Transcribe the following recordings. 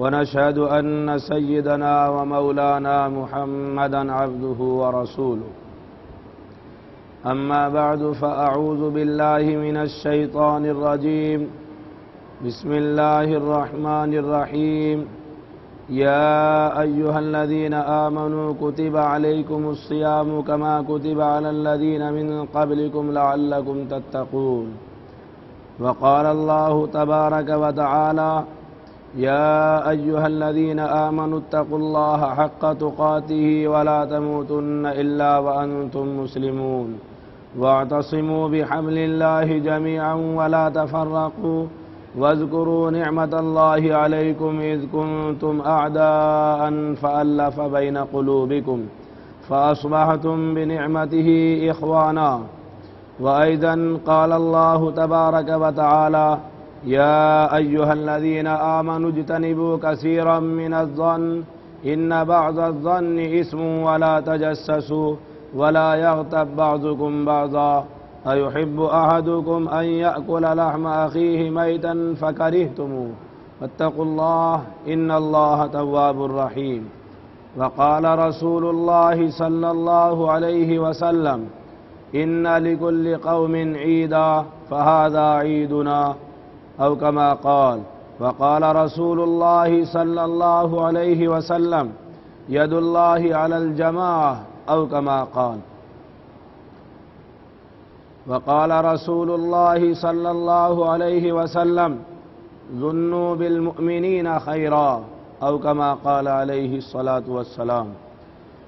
ونشهد أن سيدنا ومولانا محمدا عبده ورسوله أما بعد فأعوذ بالله من الشيطان الرجيم بسم الله الرحمن الرحيم يا أيها الذين آمنوا كتب عليكم الصيام كما كتب على الذين من قبلكم لعلكم تتقون وقال الله تبارك وتعالى يا أيها الذين آمنوا اتقوا الله حق تقاته ولا تموتن إلا وأنتم مسلمون واعتصموا بحبل الله جميعا ولا تفرقوا واذكروا نعمة الله عليكم إذ كنتم أعداء فألف بين قلوبكم فأصبحتم بنعمته إخوانا وأيضا قال الله تبارك وتعالى يا أيها الذين آمنوا اجتنبوا كثيرا من الظن إن بعض الظن إثم ولا تجسسوا ولا يغتب بعضكم بعضا أيحب أحدكم أن يأكل لحم أخيه ميتا فكرهتموه واتقوا الله إن الله تواب رحيم وقال رسول الله صلى الله عليه وسلم إن لكل قوم عيدا فهذا عيدنا أو كما قال وقال رسول الله صلى الله عليه وسلم يد الله على الجماعة أو كما قال وقال رسول الله صلى الله عليه وسلم ظنوا بالمؤمنين خيرا أو كما قال عليه الصلاة والسلام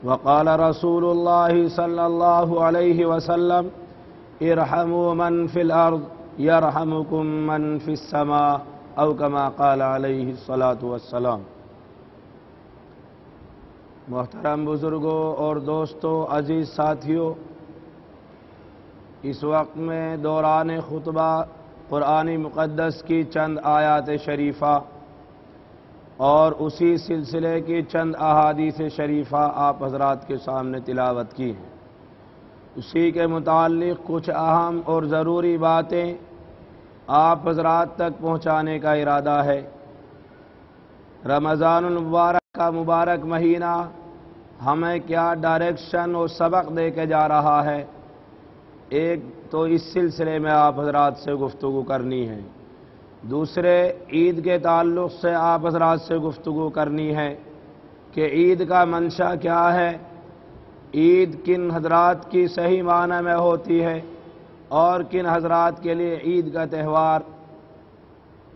وقال رسول الله صلى الله عليه وسلم ارحموا من في الأرض یرحمکم من فی السماء او کما قال علیہ الصلاۃ والسلام۔ محترم بزرگوں اور دوستوں، عزیز ساتھیوں، اس وقت میں دوران خطبہ قرآن مقدس کی چند آیات شریفہ اور اسی سلسلے کی چند احادیث شریفہ آپ حضرات کے سامنے تلاوت کی ہیں۔ اسی کے متعلق کچھ اہم اور ضروری باتیں آپ حضرات تک پہنچانے کا ارادہ ہے۔ رمضان المبارک کا مبارک مہینہ ہمیں کیا ڈائریکشن اور سبق دے کے جا رہا ہے، ایک تو اس سلسلے میں آپ حضرات سے گفتگو کرنی ہے، دوسرے عید کے تعلق سے آپ حضرات سے گفتگو کرنی ہے کہ عید کا منشا کیا ہے، عید کن حضرات کی صحیح معنی میں ہوتی ہے اور کن حضرات کے لیے عید کا تہوار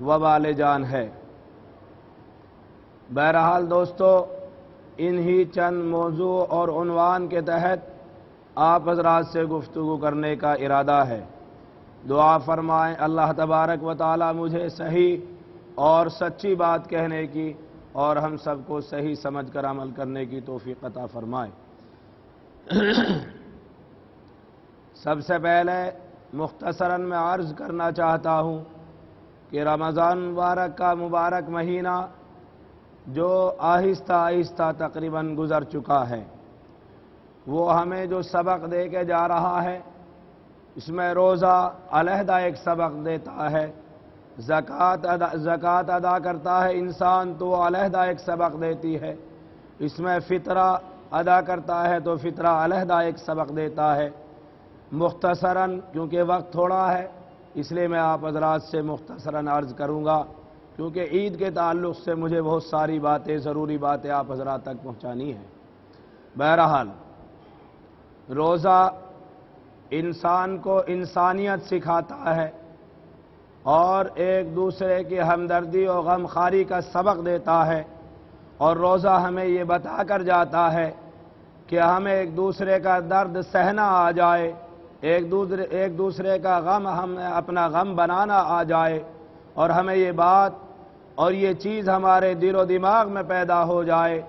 وبال جان ہے۔ بہرحال دوستو، انہی چند موضوع اور عنوان کے تحت آپ حضرات سے گفتگو کرنے کا ارادہ ہے۔ دعا فرمائیں اللہ تبارک و تعالی مجھے صحیح اور سچی بات کہنے کی اور ہم سب کو صحیح سمجھ کر عمل کرنے کی توفیق عطا فرمائے۔ سب سے پہلے مختصراً میں عرض کرنا چاہتا ہوں کہ رمضان مبارک کا مبارک مہینہ جو آہستہ آہستہ تقریباً گزر چکا ہے، وہ ہمیں جو سبق دے کے جا رہا ہے اس میں روزہ علیحدہ ایک سبق دیتا ہے، زکوٰۃ ادا کرتا ہے انسان تو علیحدہ ایک سبق دیتی ہے، اس میں فطرہ ادا کرتا ہے تو فطرہ علیحدہ ایک سبق دیتا ہے۔ مختصراً کیونکہ وقت تھوڑا ہے اس لیے میں آپ حضرات سے مختصراً عرض کروں گا، کیونکہ عید کے تعلق سے مجھے بہت ساری باتیں، ضروری باتیں آپ حضرات تک پہنچانی ہیں۔ بہرحال روزہ انسان کو انسانیت سکھاتا ہے اور ایک دوسرے کی ہمدردی اور غمخواری کا سبق دیتا ہے، اور روزہ ہمیں یہ بتا کر جاتا ہے کہ ہمیں ایک دوسرے کا درد سہنا آ جائے، ایک دوسرے کا غم ہمیں اپنا غم بنانا آ جائے، اور ہمیں یہ بات اور یہ چیز ہمارے دل و دماغ میں پیدا ہو جائے۔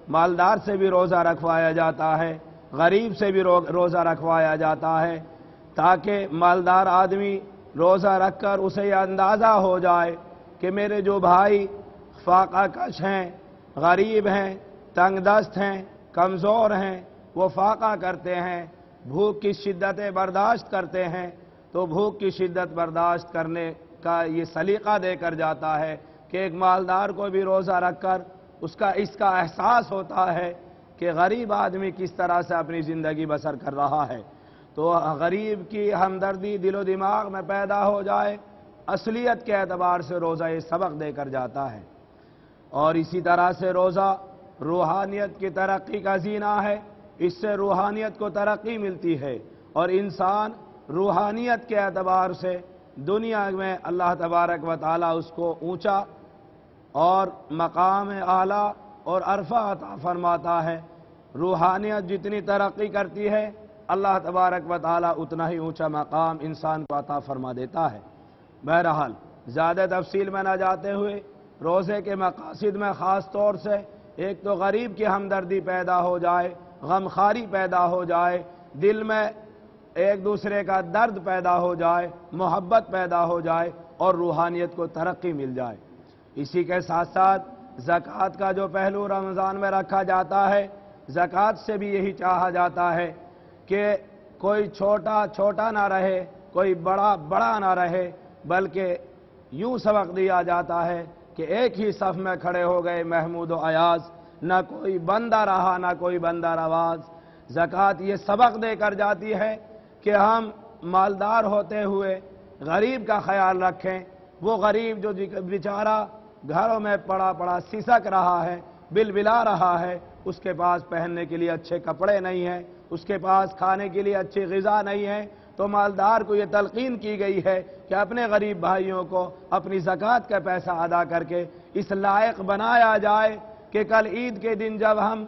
مالدار سے بھی روزہ رکھوایا جاتا ہے، غریب سے بھی روزہ رکھوایا جاتا ہے، تاکہ مالدار آدمی روزہ رکھ کر اسے یہ اندازہ ہو جائے کہ میرے جو بھائی فاقہ کش ہیں، غریب ہیں، تنگ دست ہیں، کمزور ہیں، وہ فاقہ کرتے ہیں، بھوک کی شدتیں برداشت کرتے ہیں، تو بھوک کی شدت برداشت کرنے کا یہ سلیقہ دے کر جاتا ہے کہ ایک مالدار کو بھی روزہ رکھ کر اس کا احساس ہوتا ہے کہ غریب آدمی کس طرح سے اپنی زندگی بسر کر رہا ہے، تو غریب کی ہمدردی دل و دماغ میں پیدا ہو جائے۔ اصلیت کے اعتبار سے روزہ یہ سبق دے کر جاتا ہے، اور اسی طرح سے روزہ روحانیت کی ترقی کا زینہ ہے، اس سے روحانیت کو ترقی ملتی ہے، اور انسان روحانیت کے اعتبار سے دنیا میں اللہ تبارک و تعالی اس کو اونچا اور مقام اعلیٰ اور عرفہ عطا فرماتا ہے۔ روحانیت جتنی ترقی کرتی ہے اللہ تبارک و تعالی اتنا ہی اونچا مقام انسان کو عطا فرما دیتا ہے۔ بہرحال زیادہ تفصیل میں نہ جاتے ہوئے روزے کے مقاصد میں خاص طور سے ایک تو غریب کی ہمدردی پیدا ہو جائے، غمخواری پیدا ہو جائے، دل میں ایک دوسرے کا درد پیدا ہو جائے، محبت پیدا ہو جائے، اور روحانیت کو ترقی مل جائے۔ اسی کے ساتھ ساتھ زکوٰۃ کا جو پہلو رمضان میں رکھا جاتا ہے، زکوٰۃ سے بھی یہی چاہا جاتا ہے کہ کوئی چھوٹا چھوٹا نہ رہے، کوئی بڑا بڑا نہ رہے، بلکہ یوں سبق دیا جاتا ہے کہ ایک ہی صف میں کھڑے ہو گئے محمود و ایاز، نہ کوئی بندہ رہا نہ کوئی بندہ رواز۔ زکوٰۃ یہ سبق دے کر جاتی ہے کہ ہم مالدار ہوتے ہوئے غریب کا خیال رکھیں، وہ غریب جو بیچارہ گھروں میں پڑا پڑا سسک رہا ہے، بلبلا رہا ہے، اس کے پاس پہننے کے لیے اچھے کپڑے نہیں ہیں، اس کے پاس کھانے کے لیے اچھی غذا نہیں ہے، تو مالدار کو یہ تلقین کی گئی ہے کہ اپنے غریب بھائیوں کو اپنی زکوٰۃ کا پیسہ ادا کر کے اس لائق بنایا جائے کہ کل عید کے دن جب ہم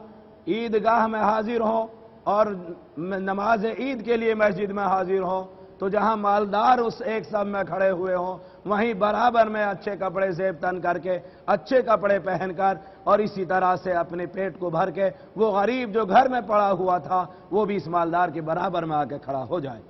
عیدگاہ میں حاضر ہوں اور نماز عید کے لیے مسجد میں حاضر ہوں، تو جہاں مالدار اس ایک صف میں کھڑے ہوئے ہوں، وہیں برابر میں اچھے کپڑے زیب تن کر کے، اچھے کپڑے پہن کر، اور اسی طرح سے اپنے پیٹ کو بھر کے وہ غریب جو گھر میں پڑا ہوا تھا وہ بھی اس مالدار کے برابر میں آ کے کھڑا ہو جائے۔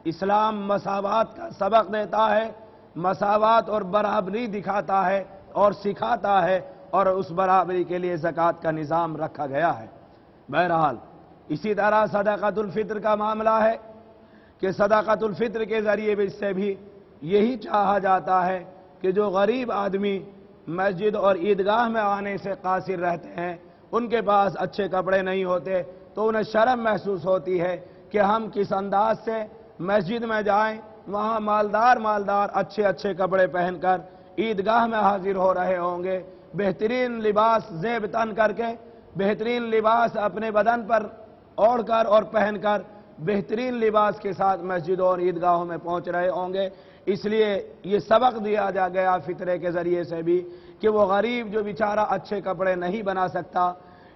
اسلام مساوات کا سبق دیتا ہے، مساوات اور برابری دکھاتا ہے اور سکھاتا ہے، اور اس برابری کے لیے زکوٰۃ کا نظام رکھا گیا ہے۔ بہرحال اسی طرح صدقۃ الفطر کا معاملہ ہے کہ صدقۃ الفطر کے ذریعے سے بھی یہی چاہا جاتا ہے کہ جو غریب آدمی مسجد اور عیدگاہ میں آنے سے قاصر رہتے ہیں، ان کے پاس اچھے کپڑے نہیں ہوتے، تو انہیں شرم محسوس ہوتی ہے کہ ہم کس انداز سے مسجد میں جائیں، وہاں مالدار اچھے اچھے کپڑے پہن کر عیدگاہ میں حاضر ہو رہے ہوں گے، بہترین لباس زیب تن کر کے، بہترین لباس اپنے بدن پر اوڑھ کر اور پہن کر بہترین لباس کے ساتھ مسجدوں اور عیدگاہوں میں پہنچ رہے ہوں گے۔ اس لیے یہ سبق دیا جا گیا فطرے کے ذریعے سے بھی کہ وہ غریب جو بیچارہ اچھے کپڑے نہیں بنا سکتا،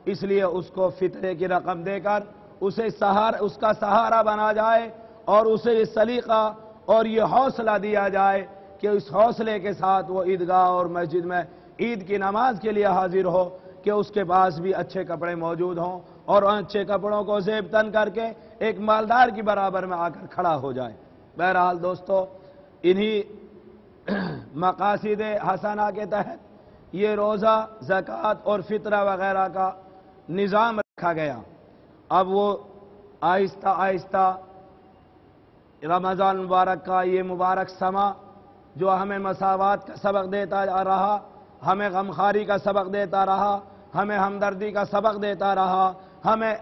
اس لیے اس کو فطرے کی رقم دے کر اس کا سہارا بنا جائے، اور اسے یہ سلیقہ اور یہ حوصلہ دیا جائے کہ اس حوصلے کے ساتھ وہ عیدگاہ اور مسجد میں عید کی نماز کے لیے حاضر ہو کہ اس کے پاس بھی اچھے کپڑے موجود ہوں، اور اچھے کپڑوں کو زیب تن کر کے ایک مالدار کی برابر میں آ کر کھڑا ہو جائے۔ بہرحال دوستو، انہی مقاصد حسنہ کے تحت یہ روزہ، زکوٰۃ اور فطرہ وغیرہ کا نظام رکھا گیا۔ اب وہ آہستہ آہستہ رمضان مبارک کا یہ مبارک سما جو ہمیں مساوات کا سبق دیتا رہا، ہمیں غمخواری کا سبق دیتا رہا، ہمیں ہمدردی کا سبق دیتا رہا، ہمیں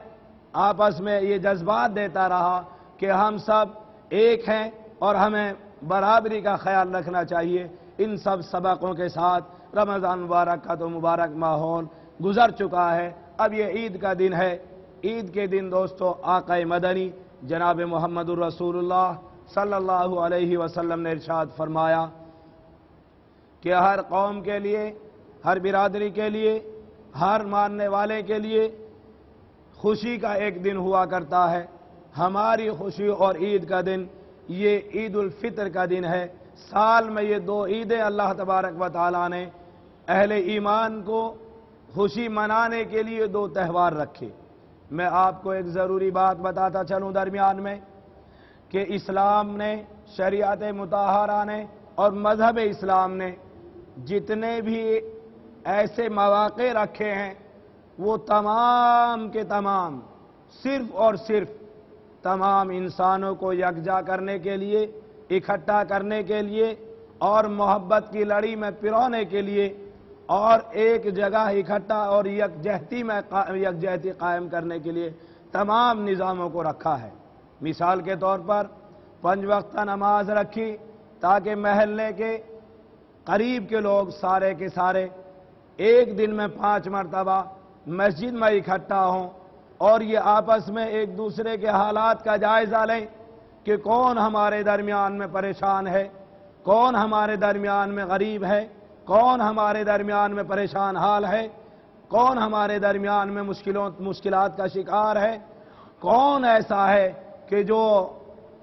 آپس میں یہ جذبات دیتا رہا کہ ہم سب ایک ہیں اور ہمیں برابری کا خیال رکھنا چاہیے۔ ان سب سبقوں کے ساتھ رمضان مبارک کا تو مبارک ماحول گزر چکا ہے۔ اب یہ عید کا دن ہے۔ عید کے دن دوستو آقا مدنی جناب محمد الرسول اللہ صلی اللہ علیہ وسلم نے ارشاد فرمایا کہ ہر قوم کے لیے، ہر برادری کے لیے، ہر ماننے والے کے لیے خوشی کا ایک دن ہوا کرتا ہے۔ ہماری خوشی اور عید کا دن یہ عید الفطر کا دن ہے۔ سال میں یہ دو عیدیں اللہ تبارک و تعالیٰ نے اہل ایمان کو خوشی منانے کے لیے دو تہوار رکھے۔ میں آپ کو ایک ضروری بات بتاتا چلوں درمیان میں کہ اسلام نے، شریعت مطہرہ نے اور مذہب اسلام نے جتنے بھی ایسے مواقع رکھے ہیں وہ تمام کے تمام صرف اور صرف تمام انسانوں کو یکجا کرنے کے لیے، اکٹھا کرنے کے لیے اور محبت کی لڑی میں پرونے کے لیے اور ایک جگہ اکٹھا اور یکجہتی قائم کرنے کے لیے تمام نظاموں کو رکھا ہے۔ مثال کے طور پر 5 وقتہ نماز رکھی تاکہ محلے کے قریب کے لوگ سارے کے سارے ایک دن میں 5 مرتبہ مسجد میں اکٹھا ہوں اور یہ آپس میں ایک دوسرے کے حالات کا جائزہ لیں کہ کون ہمارے درمیان میں پریشان ہے، کون ہمارے درمیان میں غریب ہے، کون ہمارے درمیان میں پریشان حال ہے، کون ہمارے درمیان میں مشکلات کا شکار ہے، کون ایسا ہے کہ جو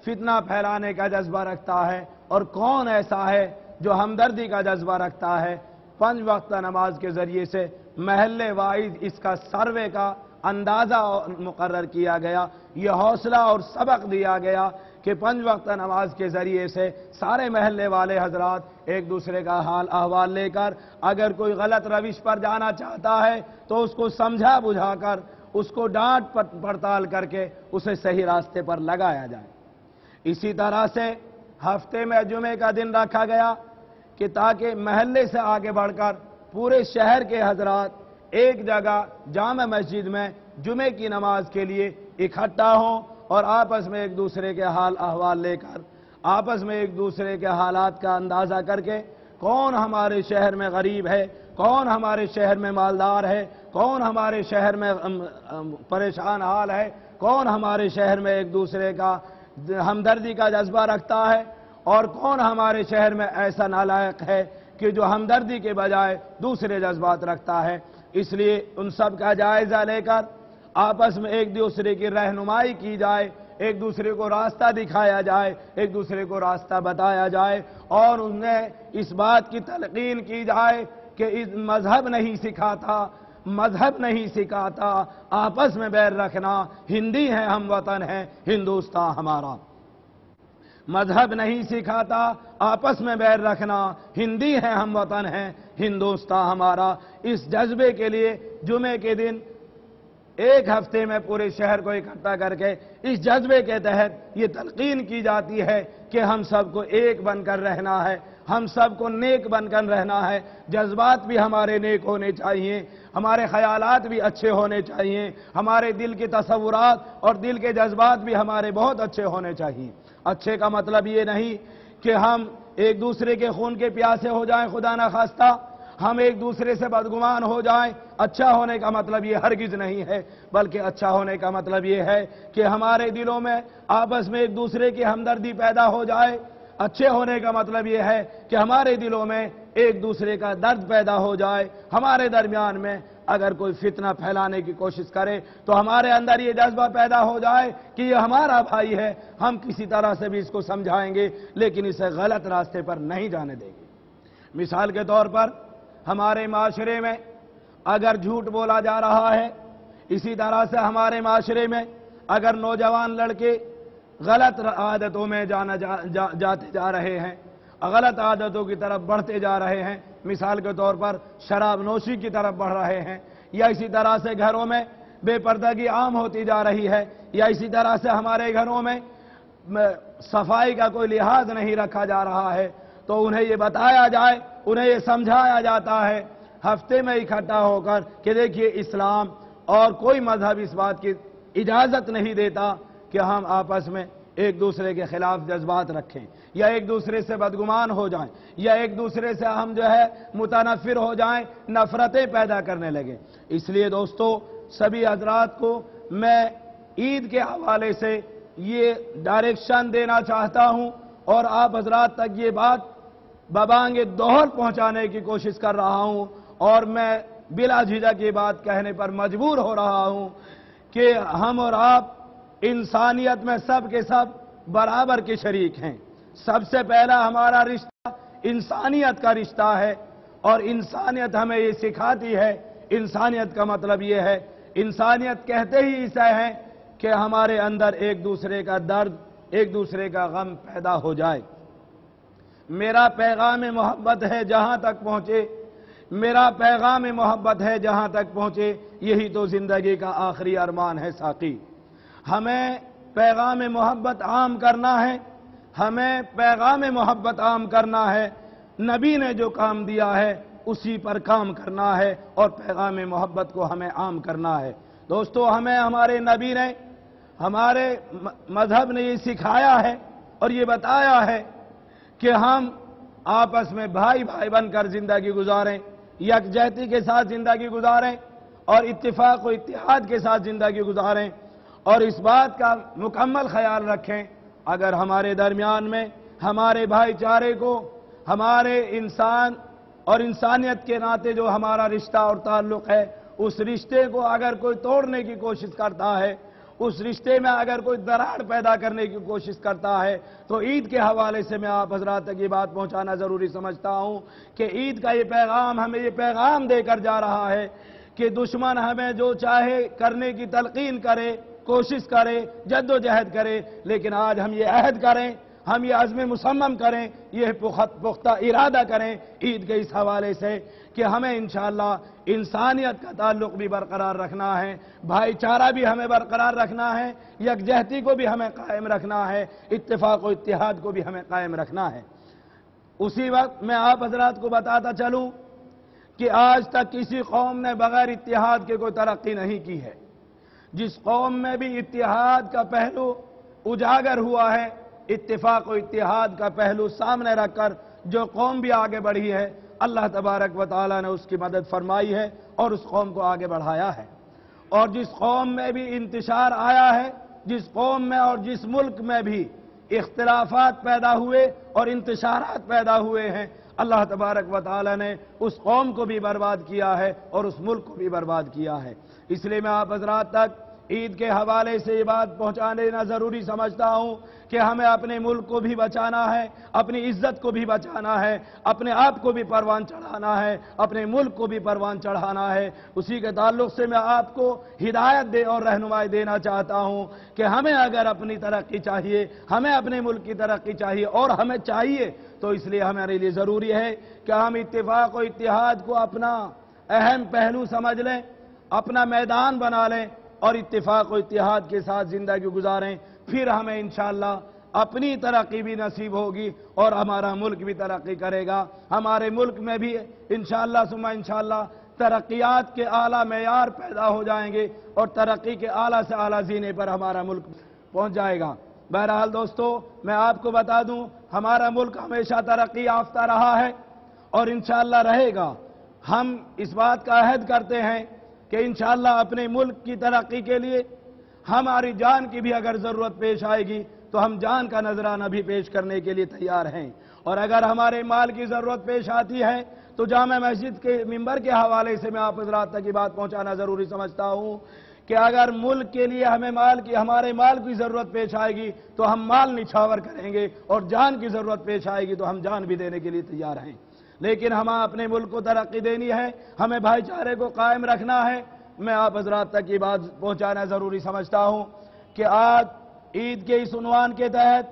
فتنہ پھیلانے کا جذبہ رکھتا ہے اور کون ایسا ہے جو ہمدردی کا جذبہ رکھتا ہے۔ 5 وقتہ نماز کے ذریعے سے محلے وائز اس کا سروے کا اندازہ مقرر کیا گیا، یہ حوصلہ اور سبق دیا گیا کہ 5 وقتہ نماز کے ذریعے سے سارے محلے والے حضرات ایک دوسرے کا حال احوال لے کر اگر کوئی غلط روش پر جانا چاہتا ہے تو اس کو سمجھا بجھا کر، اس کو ڈانٹ پڑتال کر کے اسے صحیح راستے پر لگایا جائے۔ اسی طرح سے ہفتے میں جمعے کا دن رکھا گیا کہ تاکہ محلے سے آگے بڑھ کر پورے شہر کے حضرات ایک جگہ جامع مسجد میں جمعے کی نماز کے لیے اکٹھا ہوں اور آپس میں ایک دوسرے کے حال احوال لے کر، آپس میں ایک دوسرے کے حالات کا اندازہ کر کے کون ہمارے شہر میں غریب ہے، کون ہمارے شہر میں مالدار ہے، کون ہمارے شہر میں پریشان حال ہے، کون ہمارے شہر میں ایک دوسرے کا ہمدردی کا جذبہ رکھتا ہے اور کون ہمارے شہر میں ایسا نالائق ہے کہ جو ہمدردی کے بجائے دوسرے جذبات رکھتا ہے۔ اس لیے ان سب کا جائزہ لے کر آپس میں ایک دوسرے کی رہنمائی کی جائے، ایک دوسرے کو راستہ دکھایا جائے، ایک دوسرے کو راستہ بتایا جائے اور انہیں اس بات کی تلقین کی جائے کہ مذہب نہیں سکھاتا آپس میں بیر رکھنا، ہندی ہیں ہم وطن ہیں، ہندوستان ہمارا۔ مذہب نہیں سکھاتا آپس میں بیر رکھنا، ہندی ہیں ہم وطن ہیں، ہندوستان ہمارا۔ اس جذبے کے لیے جمعے کے دن ایک ہفتے میں پورے شہر کو اکٹھا کر کے اس جذبے کے تحت یہ تلقین کی جاتی ہے کہ ہم سب کو ایک بن کر رہنا ہے، ہم سب کو نیک بن کر رہنا ہے، جذبات بھی ہمارے نیک ہونے چاہیے، ہمارے خیالات بھی اچھے ہونے چاہیے، ہمارے دل کے تصورات اور دل کے جذبات بھی ہمارے بہت اچھے ہونے چاہیے۔ اچھے کا مطلب یہ نہیں کہ ہم ایک دوسرے کے خون کے پیاسے ہو جائیں، خدا نخواستہ ہم ایک دوسرے سے بدگمان ہو جائیں۔ اچھا ہونے کا مطلب یہ ہرگز نہیں ہے، بلکہ اچھا ہونے کا مطلب یہ ہے کہ ہمارے دلوں میں آپس میں ایک دوسرے کی ہمدردی پیدا ہو جائے۔ اچھے ہونے کا مطلب یہ ہے کہ ہمارے دلوں میں ایک دوسرے کا درد پیدا ہو جائے۔ ہمارے درمیان میں اگر کوئی فتنہ پھیلانے کی کوشش کرے تو ہمارے اندر یہ جذبہ پیدا ہو جائے کہ یہ ہمارا بھائی ہے، ہم کسی طرح سے بھی اس کو سمجھائیں گے لیکن اسے غلط راستے پر نہیں جانے دیں گے۔ مثال کے طور پر ہمارے معاشرے میں اگر جھوٹ بولا جا رہا ہے، اسی طرح سے ہمارے معاشرے میں اگر نوجوان لڑکے غلط عادتوں میں جاتے جا رہے ہیں، غلط عادتوں کی طرف بڑھتے جا رہے ہیں، مثال کے طور پر شراب نوشی کی طرف بڑھ رہے ہیں، یا اسی طرح سے گھروں میں بے پردگی عام ہوتی جا رہی ہے، یا اسی طرح سے ہمارے گھروں میں صفائی کا کوئی لحاظ نہیں رکھا جا رہا ہے تو انہیں یہ بتایا جائے، انہیں یہ سمجھایا جاتا ہے ہفتے میں اکٹھا ہو کر کہ دیکھیے اسلام اور کوئی مذہب اس بات کی اجازت نہیں دیتا کہ ہم آپس میں ایک دوسرے کے خلاف جذبات رکھیں یا ایک دوسرے سے بدگمان ہو جائیں یا ایک دوسرے سے ہم جو ہے متنفر ہو جائیں، نفرتیں پیدا کرنے لگیں۔ اس لیے دوستو سبھی حضرات کو میں عید کے حوالے سے یہ ڈائریکشن دینا چاہتا ہوں اور آپ حضرات تک یہ بات ببانگ دوہر پہنچانے کی کوشش کر رہا ہوں، اور میں بلا جھجک یہ بات کہنے پر مجبور ہو رہا ہوں کہ ہم اور آپ انسانیت میں سب کے سب برابر کے شریک ہیں۔ سب سے پہلا ہمارا رشتہ انسانیت کا رشتہ ہے، اور انسانیت ہمیں یہ سکھاتی ہے، انسانیت کا مطلب یہ ہے، انسانیت کہتے ہی اسے ہیں کہ ہمارے اندر ایک دوسرے کا درد، ایک دوسرے کا غم پیدا ہو جائے۔ میرا پیغام محبت ہے جہاں تک پہنچے، میرا پیغام محبت ہے جہاں تک پہنچے، یہی تو زندگی کا آخری ارمان ہے ساقی۔ ہمیں پیغام محبت عام کرنا ہے، ہمیں پیغام محبت عام کرنا ہے، نبی نے جو کام دیا ہے اسی پر کام کرنا ہے اور پیغام محبت کو ہمیں عام کرنا ہے۔ دوستو ہمیں ہمارے نبی نے، ہمارے مذہب نے یہ سکھایا ہے اور یہ بتایا ہے کہ ہم آپس میں بھائی بھائی بن کر زندگی گزاریں، یکجہتی کے ساتھ زندگی گزاریں اور اتفاق و اتحاد کے ساتھ زندگی گزاریں، اور اس بات کا مکمل خیال رکھیں اگر ہمارے درمیان میں ہمارے بھائی چارے کو، ہمارے انسان اور انسانیت کے ناطے جو ہمارا رشتہ اور تعلق ہے، اس رشتے کو اگر کوئی توڑنے کی کوشش کرتا ہے، اس رشتے میں اگر کوئی دراڑ پیدا کرنے کی کوشش کرتا ہے، تو عید کے حوالے سے میں آپ حضرات تک یہ بات پہنچانا ضروری سمجھتا ہوں کہ عید کا یہ پیغام ہمیں یہ پیغام دے کر جا رہا ہے کہ دشمن ہمیں جو چاہے کرنے کی تلقین کرے، کوشش کرے، جد و جہد کرے، لیکن آج ہم یہ عہد کریں، ہم یہ عزم مصمم کریں، یہ پختہ ارادہ کریں عید کے اس حوالے سے کہ ہمیں انشاءاللہ انسانیت کا تعلق بھی برقرار رکھنا ہے، بھائی چارہ بھی ہمیں برقرار رکھنا ہے، یکجہتی کو بھی ہمیں قائم رکھنا ہے، اتفاق و اتحاد کو بھی ہمیں قائم رکھنا ہے۔ اسی وقت میں آپ حضرات کو بتاتا چلوں کہ آج تک کسی قوم نے بغیر اتحاد کے کوئی ترقی نہیں کی ہے۔ جس قوم میں بھی اتحاد کا پہلو اجاگر ہوا ہے، اتفاق و اتحاد کا پہلو سامنے رکھ کر جو قوم بھی آگے بڑھی ہے، اللہ تبارک و تعالی نے اس کی مدد فرمائی ہے اور اس قوم کو آگے بڑھایا ہے۔ اور جس قوم میں بھی انتشار آیا ہے، جس قوم میں اور جس ملک میں بھی اختلافات پیدا ہوئے اور انتشارات پیدا ہوئے ہیں، اللہ تبارک و تعالی نے اس قوم کو بھی برباد کیا ہے اور اس ملک کو بھی برباد کیا ہے۔ اس لیے میں آپ حضرات تک عید کے حوالے سے یہ بات پہنچا دینا ضروری سمجھتا ہوں کہ ہمیں اپنے ملک کو بھی بچانا ہے، اپنی عزت کو بھی بچانا ہے، اپنے آپ کو بھی پروان چڑھانا ہے، اپنے ملک کو بھی پروان چڑھانا ہے۔ اسی کے تعلق سے میں آپ کو ہدایت دے اور رہنمائی دینا چاہتا ہوں کہ ہمیں اگر اپنی ترقی چاہیے، ہمیں اپنے ملک کی ترقی چاہیے اور ہمیں چاہیے، تو اس لیے ہمارے لیے ضروری ہے کہ ہم اتفاق و اتحاد کو اپنا اہم پہلو سمجھ لیں، اپنا میدان بنا لیں اور اتفاق و اتحاد کے ساتھ زندگی گزاریں، پھر ہمیں انشاءاللہ اپنی ترقی بھی نصیب ہوگی اور ہمارا ملک بھی ترقی کرے گا۔ ہمارے ملک میں بھی انشاءاللہ ثم انشاءاللہ ترقیات کے اعلیٰ معیار پیدا ہو جائیں گے اور ترقی کے اعلیٰ سے اعلیٰ زینے پر ہمارا ملک پہنچ جائے گا۔ بہرحال دوستو میں آپ کو بتا دوں ہمارا ملک ہمیشہ ترقی یافتہ رہا ہے اور انشاءاللہ رہے گا۔ ہم اس بات کا عہد کرتے ہیں کہ انشاءاللہ اپنے ملک کی ترقی کے لیے ہماری جان کی بھی اگر ضرورت پیش آئے گی تو ہم جان کا نذرانہ بھی پیش کرنے کے لیے تیار ہیں، اور اگر ہمارے مال کی ضرورت پیش آتی ہے تو جامع مسجد کے ممبر کے حوالے سے میں آپ حضرات تک یہ بات پہنچانا ضروری سمجھتا ہوں کہ اگر ملک کے لیے ہمارے مال کی ضرورت پیش آئے گی تو ہم مال نچھاور کریں گے، اور جان کی ضرورت پیش آئے گی تو ہم جان بھی دینے کے لیے تیار ہیں۔ لیکن ہمیں اپنے ملک کو ترقی دینی ہے، ہمیں بھائی چارے کو قائم رکھنا ہے۔ میں آپ حضرات تک یہ بات پہنچانا ضروری سمجھتا ہوں کہ آج عید کے اس عنوان کے تحت،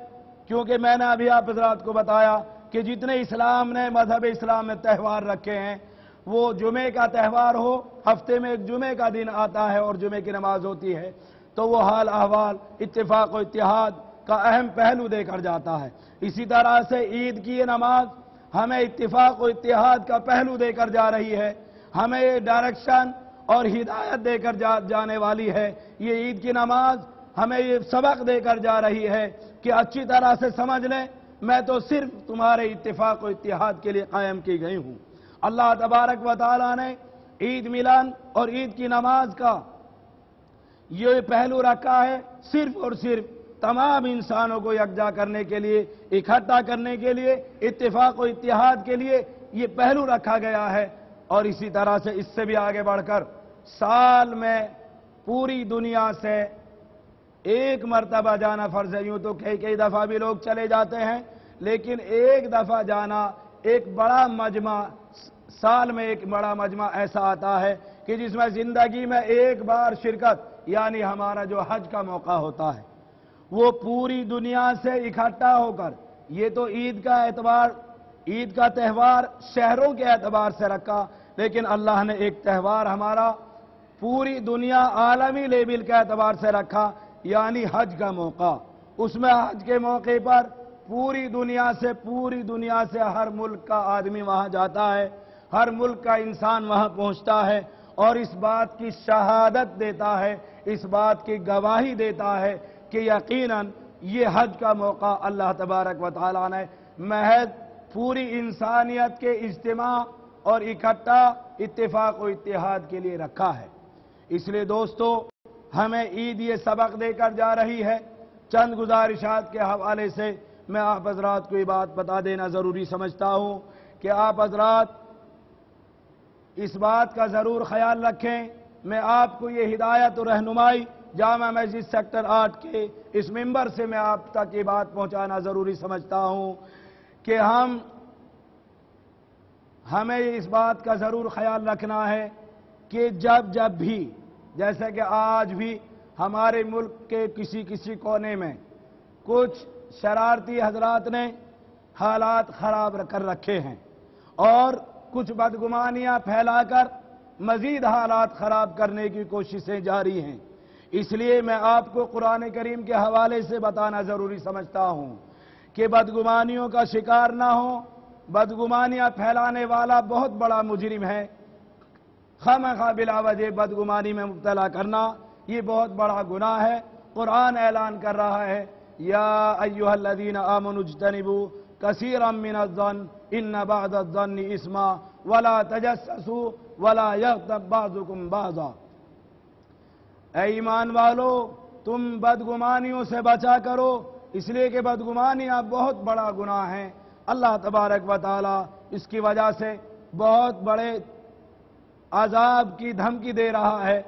کیونکہ میں نے ابھی آپ حضرات کو بتایا کہ جتنے اسلام نے مذہب اسلام میں تہوار رکھے ہیں، وہ جمعے کا تہوار ہو، ہفتے میں ایک جمعے کا دن آتا ہے اور جمعے کی نماز ہوتی ہے، تو وہ حال احوال، اتفاق و اتحاد، کا اہم پہلو دے کر جاتا ہے۔ اسی طرح سے عید کی یہ نماز ہمیں اتفاق و اتحاد کا پہلو دے کر جا رہی ہے، ہمیں یہ ڈائریکشن اور ہدایت دے کر جانے والی ہے۔ یہ عید کی نماز ہمیں یہ سبق دے کر جا رہی ہے کہ اچھی طرح سے سمجھ لیں، میں تو صرف تمہارے اتفاق و اتحاد کے لیے قائم کی گئی ہوں۔ اللہ تبارک و تعالیٰ نے عید ملان اور عید کی نماز کا یہ پہلو رکھا ہے صرف اور صرف تمام انسانوں کو یکجا کرنے کے لیے، اکٹھا کرنے کے لیے، اتفاق و اتحاد کے لیے یہ پہلو رکھا گیا ہے۔ اور اسی طرح سے اس سے بھی آگے بڑھ کر سال میں پوری دنیا سے ایک مرتبہ جانا فرض ہے۔ یوں تو کئی دفعہ بھی لوگ چلے جاتے ہیں، لیکن ایک دفعہ جانا، ایک بڑا مجمع، سال میں ایک بڑا مجمع ایسا آتا ہے کہ جس میں زندگی میں ایک بار شرکت، یعنی ہمارا جو حج کا موقع ہوتا ہے، وہ پوری دنیا سے اکٹھا ہو کر، یہ تو عید کا تہوار شہروں کے اعتبار سے رکھا، لیکن اللہ نے ایک تہوار ہمارا پوری دنیا عالمی لیول کے اعتبار سے رکھا، یعنی حج کا موقع۔ اس میں حج کے موقع پر پوری دنیا سے ہر ملک کا آدمی وہاں جاتا ہے، ہر ملک کا انسان وہاں پہنچتا ہے اور اس بات کی شہادت دیتا ہے، اس بات کی گواہی دیتا ہے کہ یقیناً یہ حج کا موقع اللہ تبارک و تعالیٰ نے محض پوری انسانیت کے اجتماع اور اکٹھا اتفاق و اتحاد کے لیے رکھا ہے۔ اس لیے دوستو، ہمیں عید یہ سبق دے کر جا رہی ہے۔ چند گزارشات کے حوالے سے میں آپ حضرات کو یہ بات بتا دینا ضروری سمجھتا ہوں کہ آپ حضرات اس بات کا ضرور خیال رکھیں، میں آپ کو یہ ہدایت و رہنمائی جامع مسجد سیکٹر 8 کے اس ممبر سے میں آپ تک یہ بات پہنچانا ضروری سمجھتا ہوں کہ ہمیں اس بات کا ضرور خیال رکھنا ہے کہ جب بھی، جیسے کہ آج بھی ہمارے ملک کے کسی کونے میں کچھ شرارتی حضرات نے حالات خراب کر رکھے ہیں اور کچھ بدگمانیاں پھیلا کر مزید حالات خراب کرنے کی کوششیں جاری ہیں، اس لیے میں آپ کو قرآن کریم کے حوالے سے بتانا ضروری سمجھتا ہوں کہ بدگمانیوں کا شکار نہ ہو۔ بدگمانیاں پھیلانے والا بہت بڑا مجرم ہے، خواہ بلا وجہ بدگمانی میں مبتلا کرنا یہ بہت بڑا گناہ ہے۔ قرآن اعلان کر رہا ہے، یا ایھا الذین آمنوا اجتنبوا کثیرا من الظن ان بعض الظن اثم ولا تجسسوا ولا یغتب بعضکم بعضا۔ اے ایمان والو، تم بدگمانیوں سے بچا کرو، اس لیے کہ بدگمانیاں بہت بڑا گناہ ہیں۔ اللہ تبارک و تعالی اس کی وجہ سے بہت بڑے عذاب کی دھمکی دے رہا ہے۔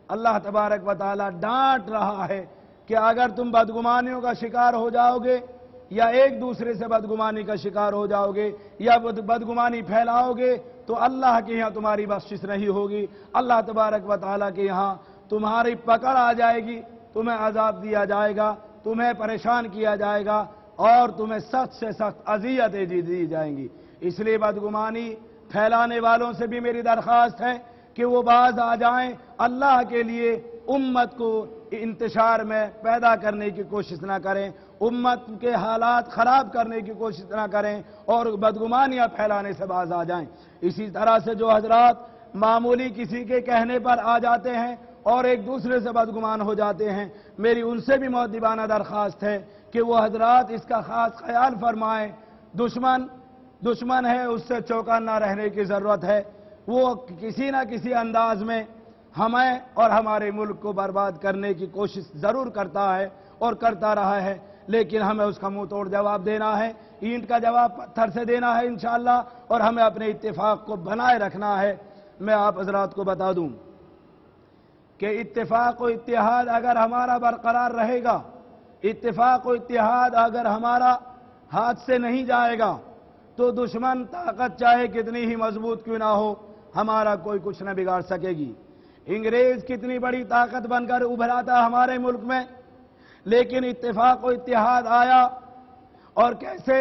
اللہ تبارک و تعالی ڈانٹ رہا ہے کہ اگر تم بدگمانیوں کا شکار ہو جاؤ گے یا ایک دوسرے سے بدگمانی کا شکار ہو جاؤ گے یا بدگمانی پھیلاؤ گے تو اللہ کے یہاں تمہاری بخشش نہیں ہوگی۔ اللہ تبارک و تعالی کے یہاں تمہاری پکڑ آ جائے گی، تمہیں عذاب دیا جائے گا، تمہیں پریشان کیا جائے گا اور تمہیں سخت سے سخت اذیتیں دی جائیں گی۔ اس لیے بدگمانی پھیلانے والوں سے بھی میری درخواست ہے کہ وہ باز آ جائیں، اللہ کے لیے امت کو انتشار میں پیدا کرنے کی کوشش نہ کریں، امت کے حالات خراب کرنے کی کوشش نہ کریں اور بدگمانیاں پھیلانے سے باز آ جائیں۔ اسی طرح سے جو حضرات معمولی کسی کے کہنے پر آ جاتے ہیں اور ایک دوسرے سے بدگمان ہو جاتے ہیں، میری ان سے بھی مؤدبانہ درخواست ہے کہ وہ حضرات اس کا خاص خیال فرمائیں۔ دشمن ہے، اس سے چوکنا رہنے کی ضرورت ہے، وہ کسی نہ کسی انداز میں ہمیں اور ہمارے ملک کو برباد کرنے کی کوشش ضرور کرتا ہے اور کرتا رہا ہے، لیکن ہمیں اس کا منہ توڑ جواب دینا ہے، اینٹ کا جواب پتھر سے دینا ہے انشاءاللہ، اور ہمیں اپنے اتفاق کو بنائے رکھنا ہے۔ میں آپ حضرات کو بتا دوں کہ اتفاق و اتحاد اگر ہمارا برقرار رہے گا، اتفاق و اتحاد اگر ہمارا ہاتھ سے نہیں جائے گا تو دشمن طاقت چاہے کتنی ہی مضبوط کیوں نہ ہو، ہمارا کوئی کچھ نہ بگاڑ سکے گی۔ انگریز کتنی بڑی طاقت بن کر ابھرا تھا ہمارے ملک میں، لیکن اتفاق و اتحاد آیا اور کیسے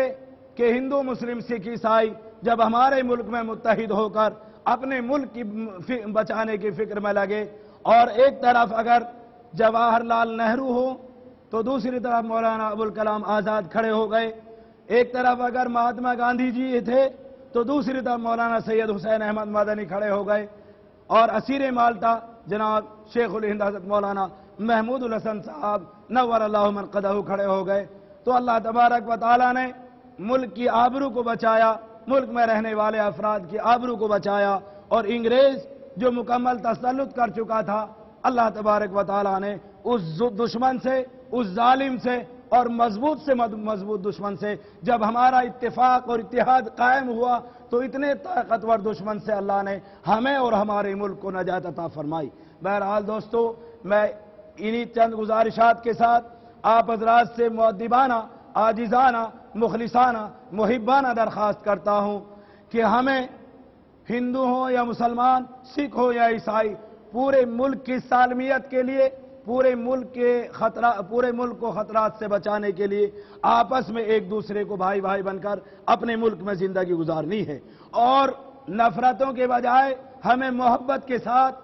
کہ ہندو مسلم سکھ عیسائی جب ہمارے ملک میں متحد ہو کر اپنے ملک کی بچانے کی فکر میں لگے، اور ایک طرف اگر جواہر لال نہرو ہو تو دوسری طرف مولانا ابوال کلام آزاد کھڑے ہو گئے. ایک طرف اگر مہاتما گاندھی جی تھے تو دوسری طرف مولانا سید حسین احمد مدنی کھڑے ہو گئے, اور اسیر مالٹا جناب شیخ الہند حضرت مولانا محمود الحسن صاحب نور اللہ مرقدہ کھڑے ہو گئے. تو اللہ تبارک و تعالیٰ نے ملک کی آبرو کو بچایا, ملک میں رہنے والے افراد کی آبرو کو بچایا, اور انگریز جو مکمل تسلط کر چکا تھا, اللہ تبارک و تعالیٰ نے اس دشمن سے, اس ظالم سے اور مضبوط سے مضبوط دشمن سے جب ہمارا اتفاق اور اتحاد قائم ہوا تو اتنے طاقتور دشمن سے اللہ نے ہمیں اور ہمارے ملک کو نجات عطا فرمائی. بہرحال دوستو, میں انہی چند گزارشات کے ساتھ آپ حضرات سے مؤدبانہ, عاجزانہ, مخلصانہ, محبانہ درخواست کرتا ہوں کہ ہمیں ہندو ہوں یا مسلمان, سکھ ہو یا عیسائی, پورے ملک کی سالمیت کے لیے, پورے ملک کو خطرات سے بچانے کے لیے آپس میں ایک دوسرے کو بھائی بھائی بن کر اپنے ملک میں زندگی گزارنی ہے, اور نفرتوں کے بجائے ہمیں محبت کے ساتھ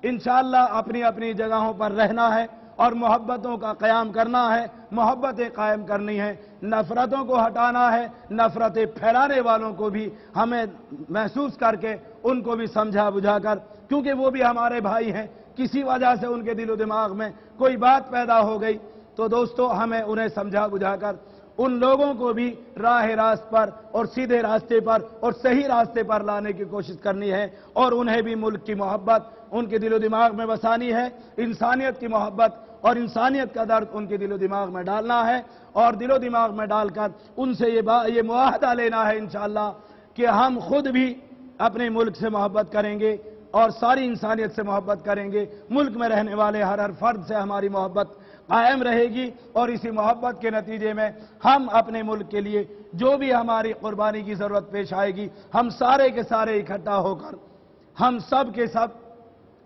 انشاءاللہ اپنی اپنی جگہوں پر رہنا ہے اور محبتوں کا قیام کرنا ہے, محبتیں قائم کرنی ہے, نفرتوں کو ہٹانا ہے, نفرتیں پھیلانے والوں کو بھی ہمیں محسوس کر کے ان کو بھی سمجھا بجھا کر, کیونکہ وہ بھی ہمارے بھائی ہیں, کسی وجہ سے ان کے دل و دماغ میں کوئی بات پیدا ہو گئی تو دوستو ہمیں انہیں سمجھا بجھا کر ان لوگوں کو بھی راہ راست پر اور سیدھے راستے پر اور صحیح راستے پر لانے کی کوشش کرنی ہے, اور انہیں بھی ملک کی محبت ان کے دل و دماغ میں بسانی ہے, انسانیت کی محبت اور انسانیت کا درد ان کے دل و دماغ میں ڈالنا ہے, اور دل و دماغ میں ڈال کر ان سے یہ معاہدہ لینا ہے انشاءاللہ کہ ہم خود بھی اپنے ملک سے محبت کریں گے اور ساری انسانیت سے محبت کریں گے, ملک میں رہنے والے ہر فرد سے ہماری محبت قائم رہے گی, اور اسی محبت کے نتیجے میں ہم اپنے ملک کے لیے جو بھی ہماری قربانی کی ضرورت پیش آئے گی, ہم سارے کے سارے اکٹھا ہو کر, ہم سب کے سب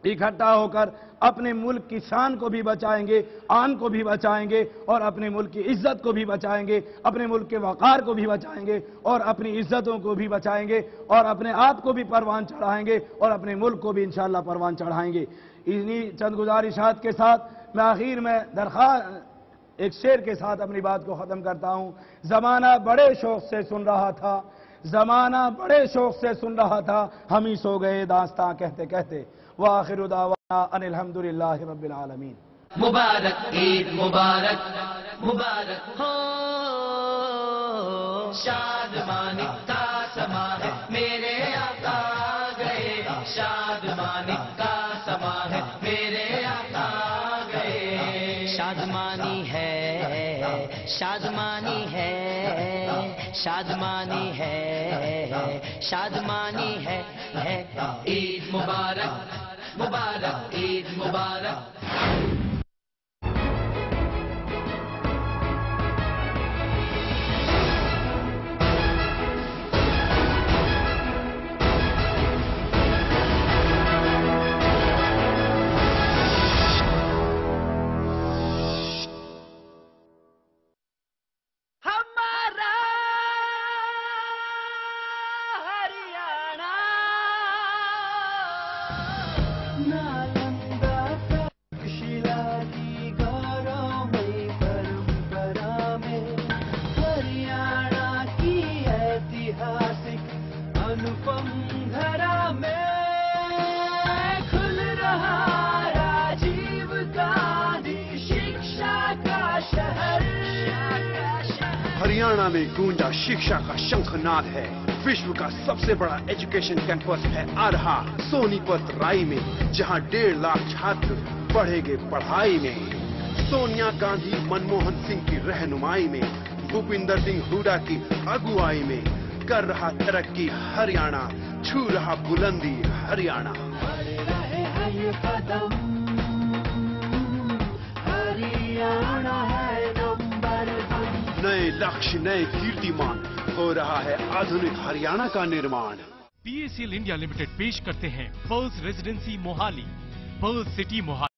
اکٹھا ہو کر اپنے ملک کی شان کو بھی بچائیں گے, آن کو بھی بچائیں گے, اور اپنے ملک کی عزت کو بھی بچائیں گے, اپنے ملک کے وقار کو بھی بچائیں گے, اور اپنی عزتوں کو بھی بچائیں گے, اور اپنے آپ کو بھی پروان چڑھائیں گے, اور اپنے ملک کو بھی انشاءاللہ پروان چڑھائیں گے. انہی چند گزارشات کے ساتھ میں آخر میں ایک شعر کے ساتھ اپنی بات کو ختم کرتا ہوں. زمانہ بڑے شوق سے سن رہا تھا, زمانہ بڑے شوق سے سن رہا تھا, ہم ہی سو گئے داستاں کہتے کہتے. وآخر دعوانا ان الحمدللہ رب العالمین. مبارک عید مبارک, مبارک ہو شادمانی کا سما ہے, میرے آقا گئے شادمانی کا سما ہے, میرے آقا گئے. شادمانی ہے, شادمانی ہے, شادمانی ہے, شادمانی ہے. عید مبارک, مبارک عید مبارک. ہریانہ میں گونجا شکشا کا شنکھ ناد ہے. وشو کا سب سے بڑا ایجوکیشن کیمپس ہے آ رہا سونی پت رائی میں, جہاں 1.5 لاکھ چھاتر پڑھیں گے پڑھائی میں. سونیا گاندھی منموہن سنگھ کی رہنمائی میں, بھوپندر سنگھ ہوڈا کی اگوائی میں کر رہا ترقی ہریانہ, چھو رہا بلندی ہریانہ. نئے لکش, نئے کیرتیمان, ہو رہا ہے آدھنک ہریانہ کا نرمان. PACL انڈیا لمیٹڈ پیش کرتے ہیں pearls residency Mohali, Pearl city Mohali.